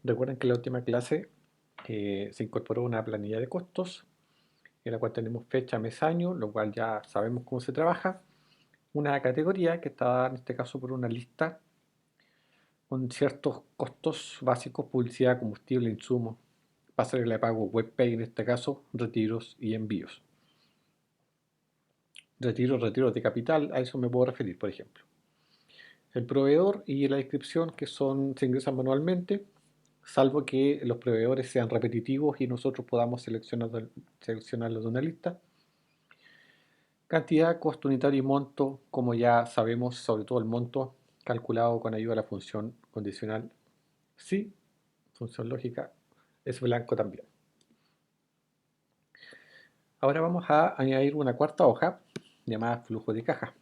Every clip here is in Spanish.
Recuerden que en la última clase se incorporó una planilla de costos en la cual tenemos fecha, mes, año, lo cual ya sabemos cómo se trabaja. Una categoría que está dada en este caso por una lista con ciertos costos básicos: publicidad, combustible, insumos, pasarela de pago, webpay en este caso, retiros y envíos. Retiros de capital, a eso me puedo referir, por ejemplo. El proveedor y la inscripción, que se ingresan manualmente, salvo que los proveedores sean repetitivos y nosotros podamos seleccionarlos de una lista. Cantidad, costo unitario y monto, como ya sabemos, sobre todo el monto calculado con ayuda de la función condicional sí, función lógica es blanco también. Ahora vamos a añadir una cuarta hoja llamada flujo de caja,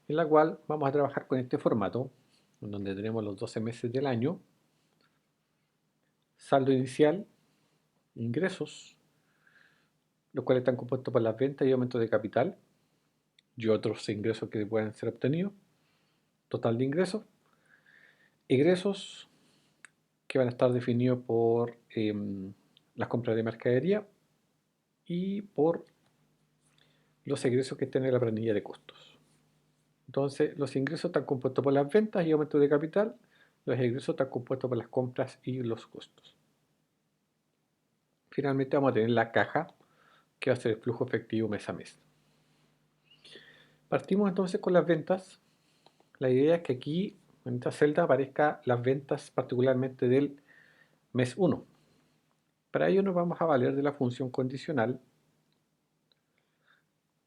en la cual vamos a trabajar con este formato, en donde tenemos los 12 meses del año, saldo inicial, ingresos, los cuales están compuestos por las ventas y aumento de capital y otros ingresos que pueden ser obtenidos, total de ingresos, egresos que van a estar definidos por las compras de mercadería y por los egresos que estén en la planilla de costos. Entonces, los ingresos están compuestos por las ventas y aumento de capital, los egresos están compuestos por las compras y los costos. Finalmente vamos a tener la caja, que va a ser el flujo efectivo mes a mes. Partimos entonces con las ventas. La idea es que aquí en esta celda aparezcan las ventas particularmente del mes 1. Para ello nos vamos a valer de la función condicional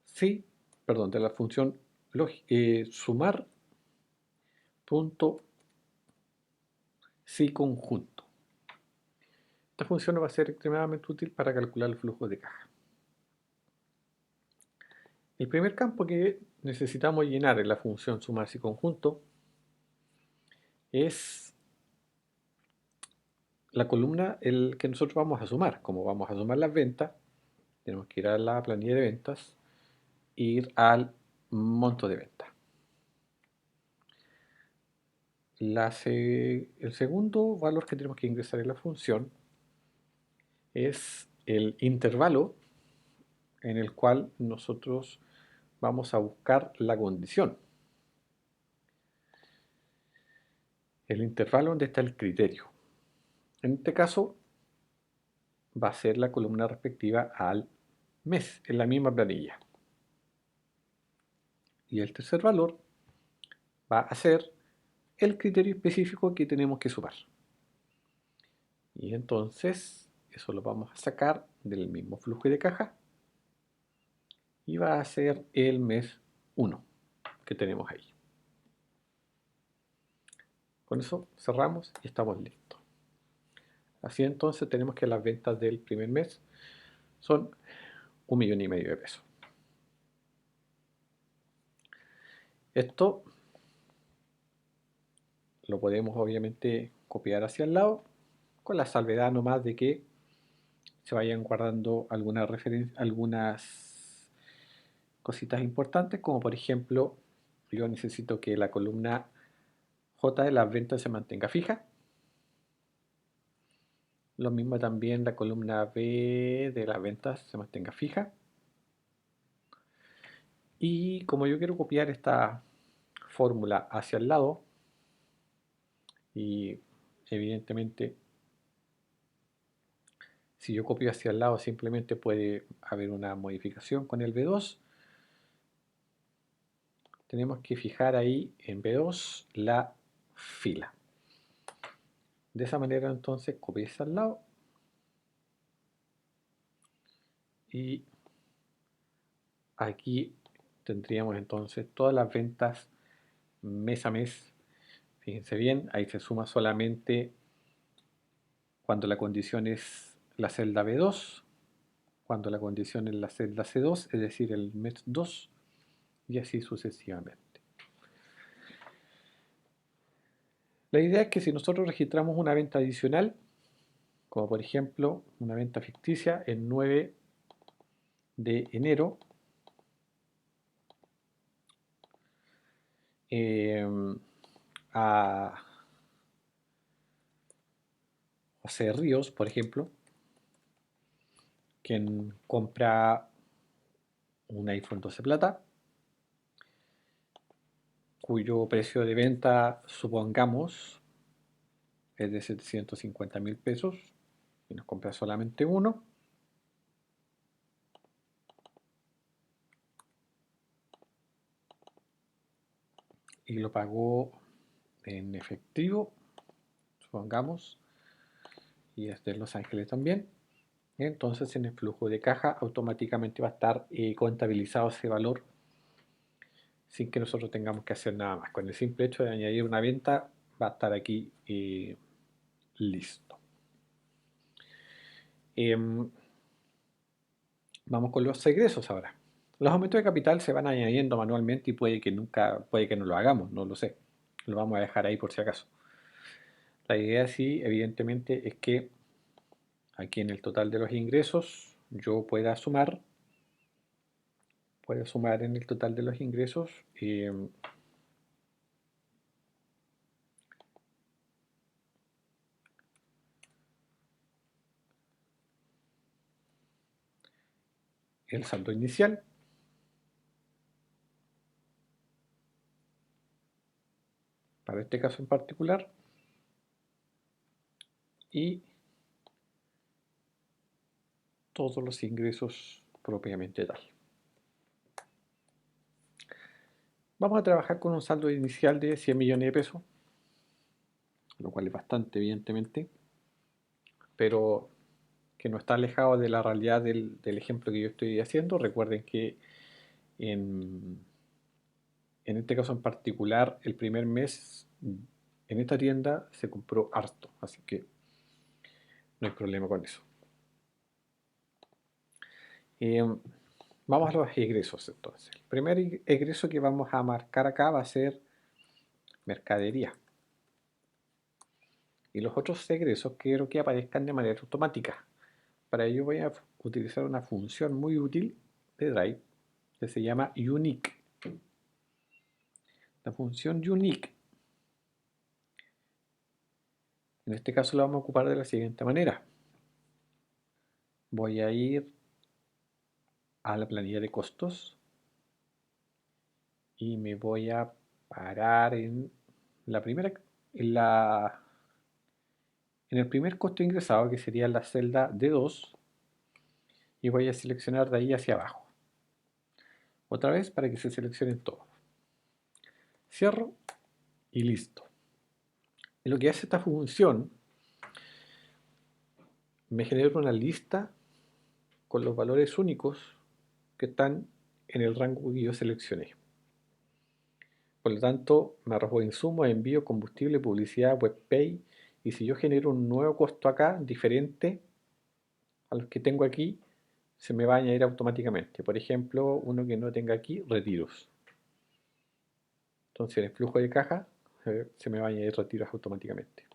si, perdón, de la función sumar punto si conjunto. Esta función va a ser extremadamente útil para calcular el flujo de caja. El primer campo que necesitamos llenar en la función sumar si conjunto es la columna que nosotros vamos a sumar. Como vamos a sumar las ventas, tenemos que ir a la planilla de ventas e ir al monto de venta. El segundo valor que tenemos que ingresar en la función es el intervalo en el cual nosotros vamos a buscar la condición. El intervalo donde está el criterio. En este caso va a ser la columna respectiva al mes, en la misma planilla. Y el tercer valor va a ser el criterio específico que tenemos que sumar. Y entonces eso lo vamos a sacar del mismo flujo de caja y va a ser el mes 1 que tenemos ahí. Con eso cerramos y estamos listos. Así entonces tenemos que las ventas del primer mes son 1,5 millones de pesos. Esto lo podemos obviamente copiar hacia el lado, con la salvedad nomás de que se vayan guardando algunas cositas importantes, como por ejemplo, yo necesito que la columna J de las ventas se mantenga fija. Lo mismo también la columna B de las ventas se mantenga fija. Y como yo quiero copiar esta fórmula hacia el lado, y evidentemente si yo copio hacia el lado simplemente puede haber una modificación con el B2, tenemos que fijar ahí en B2 la fila. De esa manera entonces copias al lado y aquí tendríamos entonces todas las ventas mes a mes. Fíjense bien, ahí se suma solamente cuando la condición es la celda B2, cuando la condición es la celda C2, es decir, el mes 2, y así sucesivamente. La idea es que si nosotros registramos una venta adicional, como por ejemplo una venta ficticia el 9 de enero, a José Ríos, por ejemplo, quien compra un iPhone 12 Plata, cuyo precio de venta, supongamos, es de 750.000 pesos, y nos compra solamente uno, y lo pagó en efectivo, supongamos, y es de Los Ángeles también. Entonces en el flujo de caja automáticamente va a estar contabilizado ese valor sin que nosotros tengamos que hacer nada más. Con el simple hecho de añadir una venta va a estar aquí listo. Em, Vamos con los egresos ahora. Los aumentos de capital se van añadiendo manualmente y puede que no lo hagamos, no lo sé. Lo vamos a dejar ahí por si acaso. La idea sí, evidentemente, es que aquí en el total de los ingresos yo pueda sumar en el total de los ingresos el saldo inicial para este caso en particular y todos los ingresos propiamente tal. Vamos a trabajar con un saldo inicial de 100 millones de pesos, lo cual es bastante, evidentemente, pero que no está alejado de la realidad del ejemplo que yo estoy haciendo. Recuerden que en, en este caso en particular, el primer mes en esta tienda se compró harto, así que no hay problema con eso. Eh, Vamos a los egresos entonces. El primer egreso que vamos a marcar acá va a ser mercadería. Y los otros egresos quiero que aparezcan de manera automática. Para ello voy a utilizar una función muy útil de Drive que se llama Unique. La función Unique, en este caso la vamos a ocupar de la siguiente manera. Voy a ir a la planilla de costos y me voy a parar en la primera, en la, en el primer costo ingresado, que sería la celda D2, y voy a seleccionar de ahí hacia abajo. Otra vez para que se seleccionen todos. Cierro y listo. Y lo que hace esta función me genera una lista con los valores únicos que están en el rango que yo seleccioné. Por lo tanto, me arrojó insumos, envío, combustible, publicidad, webpay. Y si yo genero un nuevo costo acá, diferente a los que tengo aquí, se me va a añadir automáticamente. Por ejemplo, uno que no tenga aquí, retiros. Entonces, en el flujo de caja se me va a añadir retiros automáticamente.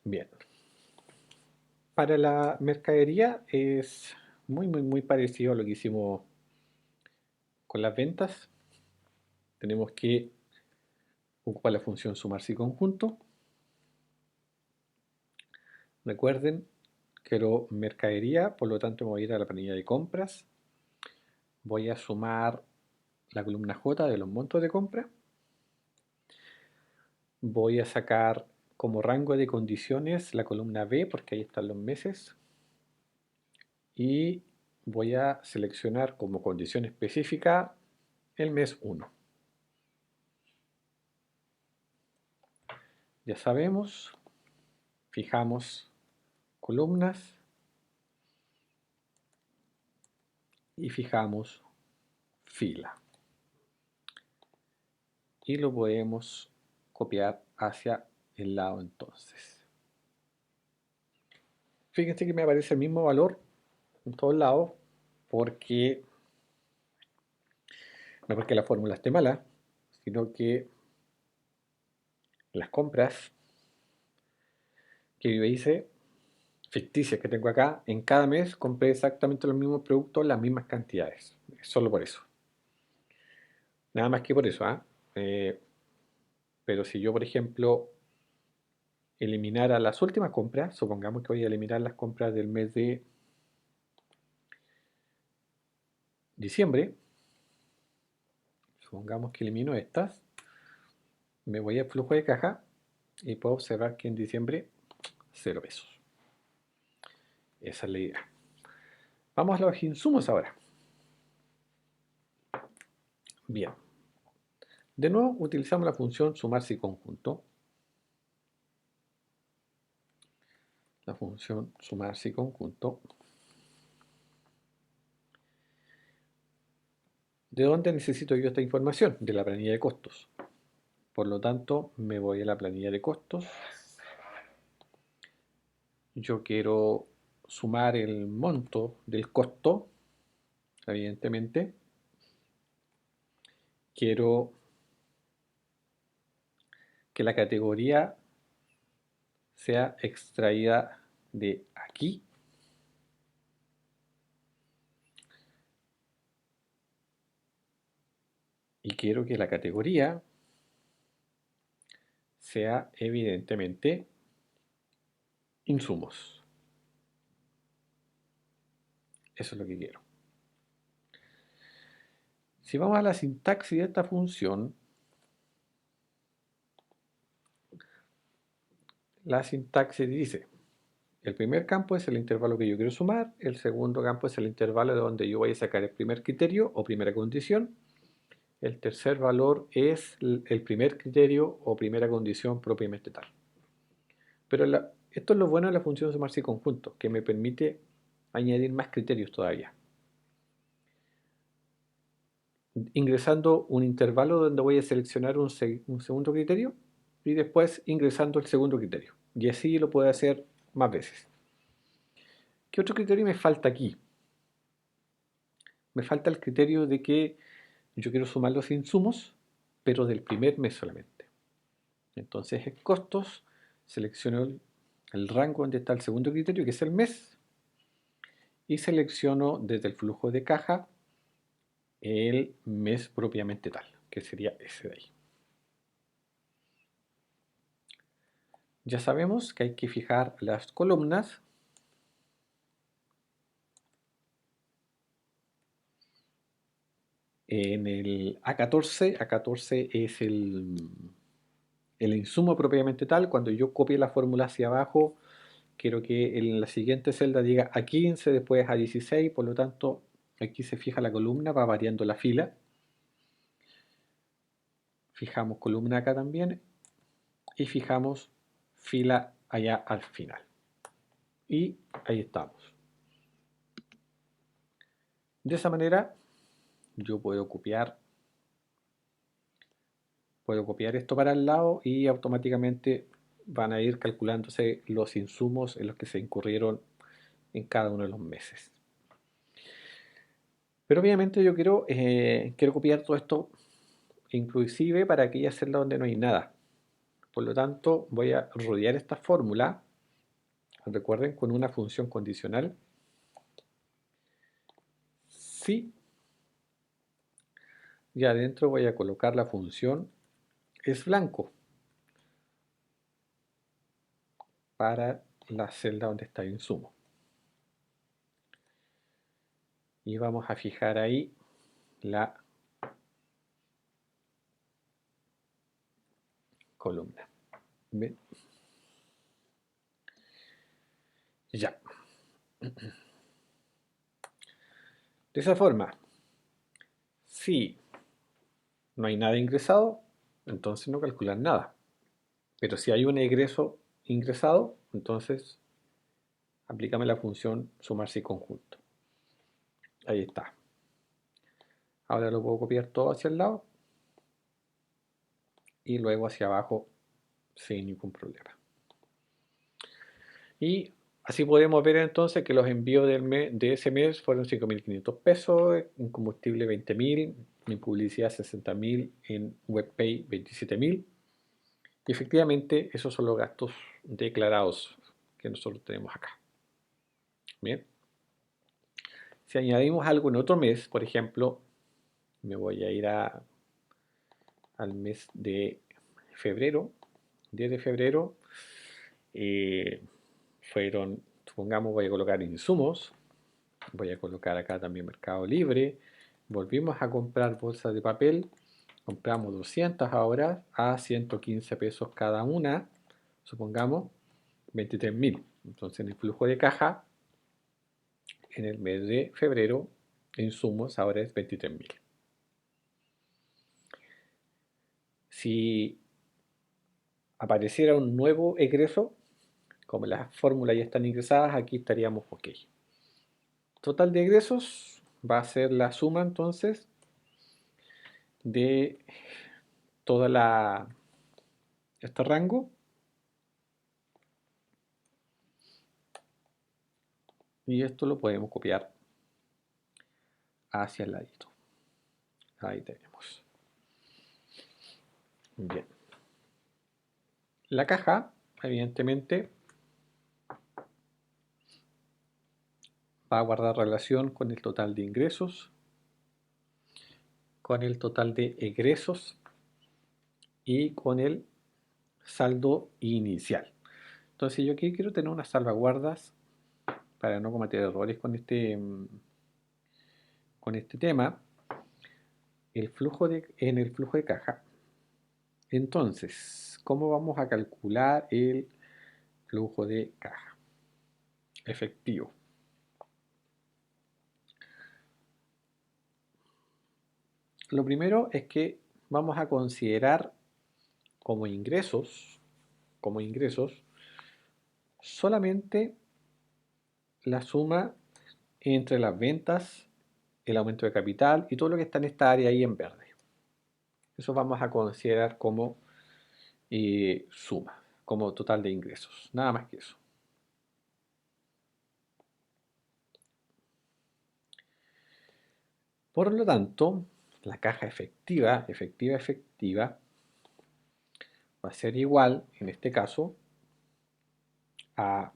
Bien. Para la mercadería es muy parecido a lo que hicimos con las ventas. Tenemos que ocupar la función sumarse y conjunto. Recuerden, quiero mercadería, por lo tanto me voy a ir a la planilla de compras. Voy a sumar la columna J de los montos de compra. Voy a sacar como rango de condiciones la columna B, porque ahí están los meses. Y voy a seleccionar como condición específica el mes 1. Ya sabemos, fijamos columnas y fijamos fila. Y lo podemos copiar hacia el lado entonces. Fíjense que me aparece el mismo valor en todos lados porque no porque la fórmula esté mala, sino que las compras que yo hice, ficticias que tengo acá, en cada mes compré exactamente los mismos productos, las mismas cantidades. Solo por eso. Nada más que por eso, ¿ah? pero si yo, por ejemplo, eliminara las últimas compras, supongamos que voy a eliminar las compras del mes de diciembre, supongamos que elimino estas, me voy al flujo de caja y puedo observar que en diciembre 0 pesos. Esa es la idea. Vamos a los insumos ahora. Bien. De nuevo utilizamos la función sumarse y conjunto. La función sumarse y conjunto. ¿De dónde necesito yo esta información? De la planilla de costos. Por lo tanto, me voy a la planilla de costos. Yo quiero sumar el monto del costo, evidentemente. Quiero que la categoría sea extraída de aquí. Y quiero que la categoría sea evidentemente insumos. Eso es lo que quiero. Si vamos a la sintaxis de esta función, la sintaxis dice, el primer campo es el intervalo que yo quiero sumar, el segundo campo es el intervalo de donde yo voy a sacar el primer criterio o primera condición, el tercer valor es el primer criterio o primera condición propiamente tal. Pero esto es lo bueno de la función sumarse y conjunto, que me permite añadir más criterios todavía. Ingresando un intervalo donde voy a seleccionar un segundo criterio y después ingresando el segundo criterio. Y así lo puedo hacer más veces. ¿Qué otro criterio me falta aquí? Me falta el criterio de que yo quiero sumar los insumos, pero del primer mes solamente. Entonces en costos selecciono el rango donde está el segundo criterio, que es el mes, y selecciono desde el flujo de caja el mes propiamente tal, que sería ese de ahí. Ya sabemos que hay que fijar las columnas en el A14. A14 es el insumo propiamente tal. Cuando yo copie la fórmula hacia abajo, quiero que en la siguiente celda diga A15, después A16, por lo tanto aquí se fija la columna, va variando la fila. Fijamos columna acá también y fijamos fila allá al final. Y ahí estamos. De esa manera yo puedo copiar esto para el lado y automáticamente van a ir calculándose los insumos en los que se incurrieron en cada uno de los meses. Pero obviamente yo quiero copiar todo esto inclusive para aquella celda donde no hay nada. Por lo tanto, voy a rodear esta fórmula, recuerden, con una función condicional. Si, y adentro voy a colocar la función es blanco para la celda donde está el insumo. Y vamos a fijar ahí la columna. ¿Ven? Ya. De esa forma, si no hay nada ingresado, entonces no calculan nada. Pero si hay un egreso ingresado, entonces aplícame la función sumarse y conjunto. Ahí está. Ahora lo puedo copiar todo hacia el lado y luego hacia abajo sin ningún problema. Y así podemos ver entonces que los envíos de ese mes fueron 5.500 pesos, en combustible 20.000, en publicidad 60.000, en WebPay 27.000. Y efectivamente esos son los gastos declarados que nosotros tenemos acá. Bien. Si añadimos algo en otro mes, por ejemplo, me voy a ir a al mes de febrero, 10 de febrero, eh, fueron, supongamos, voy a colocar insumos, voy a colocar acá también Mercado Libre, volvimos a comprar bolsas de papel, compramos 200 ahora a 115 pesos cada una, supongamos 23.000. Entonces en el flujo de caja, en el mes de febrero, insumos ahora es 23.000. Si apareciera un nuevo egreso, como las fórmulas ya están ingresadas, aquí estaríamos ok. Total de egresos va a ser la suma entonces de toda este rango, y esto lo podemos copiar hacia el ladito. Ahí tenemos. Bien. La caja, evidentemente, va a guardar relación con el total de ingresos, con el total de egresos y con el saldo inicial. Entonces yo aquí quiero tener unas salvaguardas para no cometer errores con este tema. En el flujo de caja. Entonces, ¿cómo vamos a calcular el flujo de caja efectivo? Lo primero es que vamos a considerar como ingresos, solamente la suma entre las ventas, el aumento de capital y todo lo que está en esta área ahí en verde. Eso vamos a considerar como suma, como total de ingresos, nada más que eso. Por lo tanto, la caja efectiva va a ser igual, en este caso, a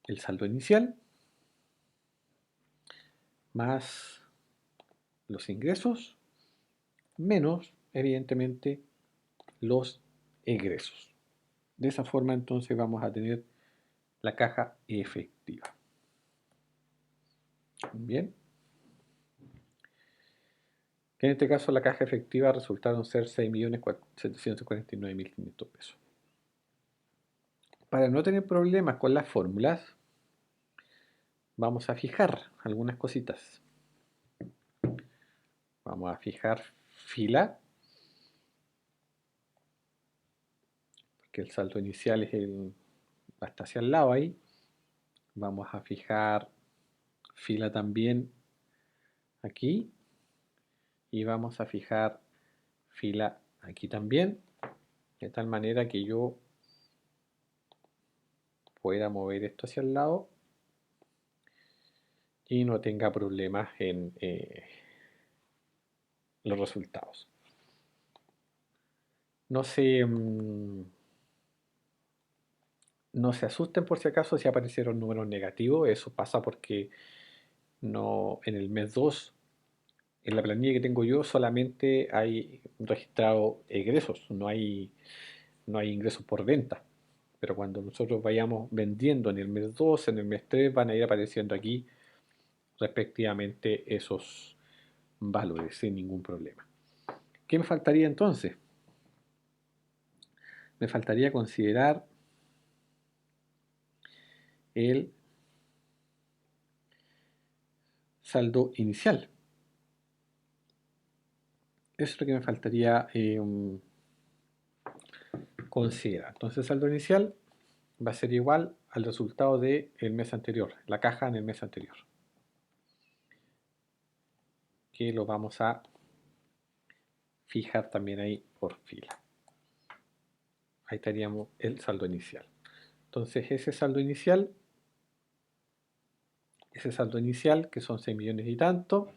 el saldo inicial más los ingresos menos, evidentemente, los egresos. De esa forma, entonces, vamos a tener la caja efectiva. Bien. Que en este caso la caja efectiva resultaron ser 6.749.500 pesos. Para no tener problemas con las fórmulas, vamos a fijar algunas cositas. Vamos a fijar fila, porque el saldo inicial es está hacia el lado ahí. Vamos a fijar fila también aquí. Y vamos a fijar fila aquí también, de tal manera que yo pueda mover esto hacia el lado y no tenga problemas en los resultados. No se, no se asusten por si acaso si aparecieron números negativos, eso pasa porque no, en el mes 2, en la planilla que tengo yo, solamente hay registrado egresos, no hay ingresos por venta. Pero cuando nosotros vayamos vendiendo en el mes 2, en el mes 3, van a ir apareciendo aquí respectivamente esos valores sin ningún problema. ¿Qué me faltaría entonces? Me faltaría considerar el saldo inicial. Eso es lo que me faltaría considerar. Entonces el saldo inicial va a ser igual al resultado del mes anterior, la caja en el mes anterior, que lo vamos a fijar también ahí por fila. Ahí estaríamos el saldo inicial. Entonces ese saldo inicial, que son 6 millones y tanto,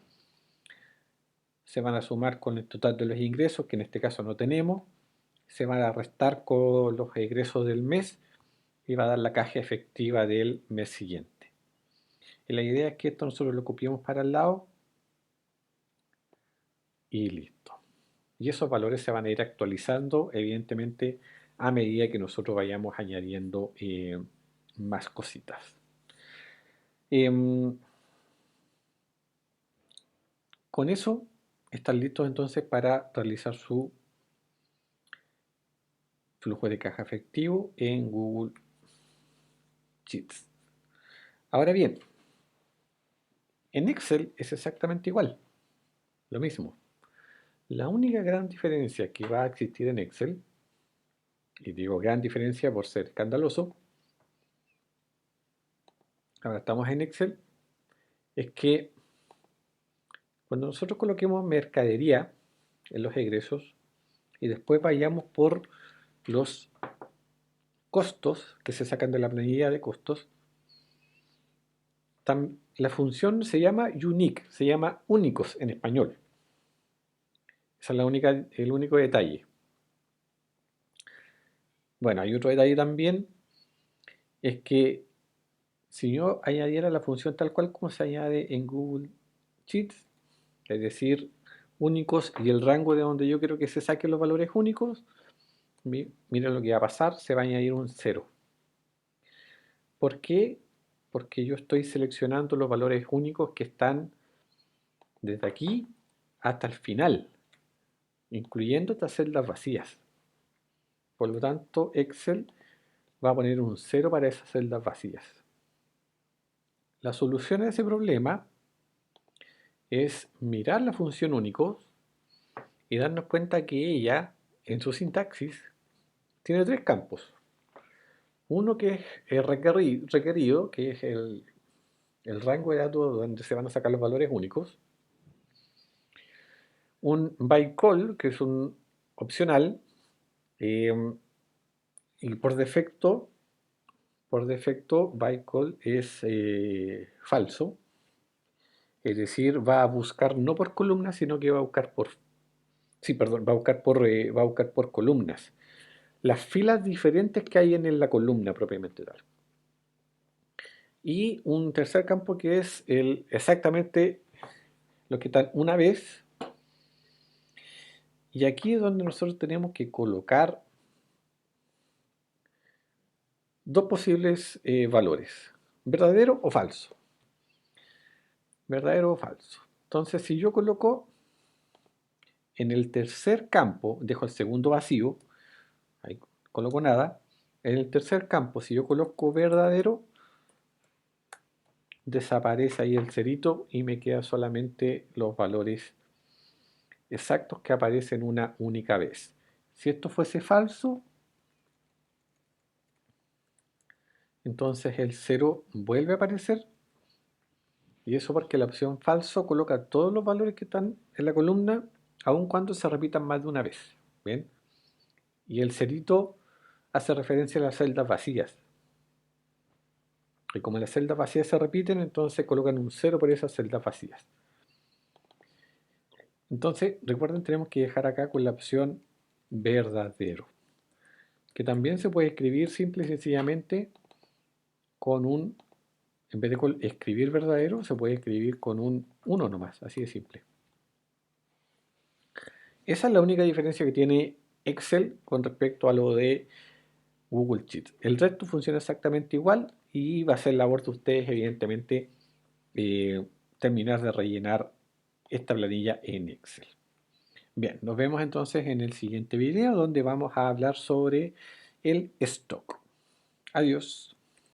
se van a sumar con el total de los ingresos, que en este caso no tenemos, se van a restar con los egresos del mes y va a dar la caja efectiva del mes siguiente. Y la idea es que esto nosotros lo copiemos para el lado y listo. Y esos valores se van a ir actualizando, evidentemente, a medida que nosotros vayamos añadiendo más cositas. Em, con eso están listos entonces para realizar su flujo de caja efectivo en Google Sheets. Ahora bien, en Excel es exactamente igual, lo mismo. La única gran diferencia que va a existir en Excel, y digo gran diferencia por ser escandaloso, ahora estamos en Excel, es que cuando nosotros coloquemos mercadería en los egresos y después vayamos por los costos que se sacan de la planilla de costos, la función se llama unique, se llama únicos en español. Ese es el único detalle. Bueno, hay otro detalle también, es que si yo añadiera la función tal cual como se añade en Google Sheets, es decir, únicos y el rango de donde yo quiero que se saquen los valores únicos, miren lo que va a pasar, se va a añadir un 0. ¿Por qué? Porque yo estoy seleccionando los valores únicos que están desde aquí hasta el final, incluyendo estas celdas vacías. Por lo tanto, Excel va a poner un 0 para esas celdas vacías. La solución a ese problema es mirar la función únicos y darnos cuenta que ella, en su sintaxis, tiene tres campos. Uno que es requerido, que es el rango de datos donde se van a sacar los valores únicos. Un by call, que es un opcional, eh, y por defecto by call es falso, es decir, va a buscar no por columnas, sino que va a buscar por, sí, perdón, va a buscar por columnas. Las filas diferentes que hay en la columna propiamente tal. Y un tercer campo que es exactamente lo que tal una vez. Y aquí es donde nosotros tenemos que colocar dos posibles valores, verdadero o falso. Verdadero o falso. Entonces, si yo coloco en el tercer campo, dejo el segundo vacío, ahí coloco nada. En el tercer campo, si yo coloco verdadero, desaparece ahí el cerito y me quedan solamente los valores exactos que aparecen una única vez. Si esto fuese falso, entonces el 0 vuelve a aparecer, y eso porque la opción falso coloca todos los valores que están en la columna, aun cuando se repitan más de una vez. ¿Bien? Y el cerito hace referencia a las celdas vacías. Y como las celdas vacías se repiten, entonces colocan un 0 por esas celdas vacías. Entonces, recuerden, tenemos que dejar acá con la opción verdadero, que también se puede escribir simple y sencillamente con en vez de escribir verdadero, se puede escribir con un 1 nomás, así de simple. Esa es la única diferencia que tiene Excel con respecto a lo de Google Sheets. El resto funciona exactamente igual y va a ser labor de ustedes, evidentemente, terminar de rellenar esta planilla en Excel. Bien, nos vemos entonces en el siguiente video donde vamos a hablar sobre el stock. Adiós.